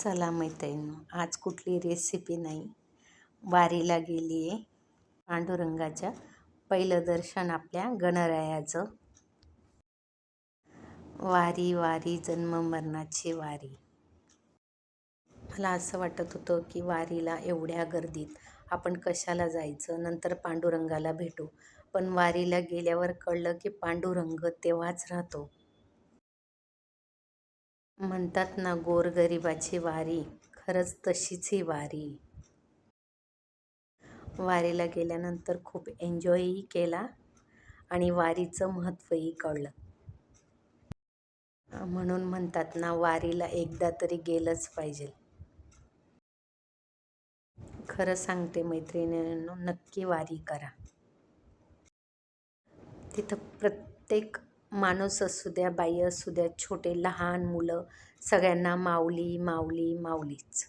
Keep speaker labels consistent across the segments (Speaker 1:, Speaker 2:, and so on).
Speaker 1: चला मैत्रिणी, आज कुठली रेसिपी नाही. वारीला गेली आहे. पांडुरंगाच्या पहिलं दर्शन आपल्या गणरायाचं. वारी वारी जन्म मरणाची वारी. मला असं वाटत होतं की वारीला एवढ्या गर्दीत आपण कशाला जायचं, नंतर पांडुरंगाला भेटू. पण वारीला गेल्यावर कळलं की पांडुरंग तेव्हाच राहतो. म्हणतात ना, गोरगरिबाची वारी, खरंच तशीच ही वारी. वारीला गेल्यानंतर खूप एन्जॉयही केला आणि वारीचं महत्त्वही कळलं. म्हणून म्हणतात ना, वारीला एकदा तरी गेलंच पाहिजे. खरं सांगते मैत्रिणींनो, नक्की वारी करा. तिथं प्रत्येक माणूस असू द्या, बाई असू द्या, छोटे लहान मुलं, सगळ्यांना माऊली माऊली माऊलीच.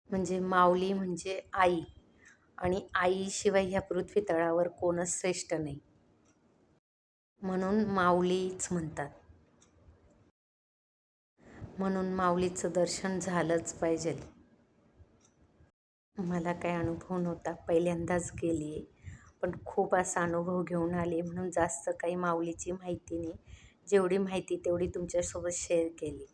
Speaker 1: म्हणजे माऊली म्हणजे आई, आणि आईशिवाय ह्या पृथ्वी तळावर कोणच श्रेष्ठ नाही, म्हणून माऊलीच म्हणतात. म्हणून माऊलीचं दर्शन झालंच पाहिजे. मला काही अनुभव नव्हता, पहिल्यांदाच गेली आहे, पण खूप असा अनुभव घेऊन आले, म्हणून जास्त काही माऊलीची माहिती नाही. जेवढी माहिती तेवढी तुमच्यासोबत शेअर केली.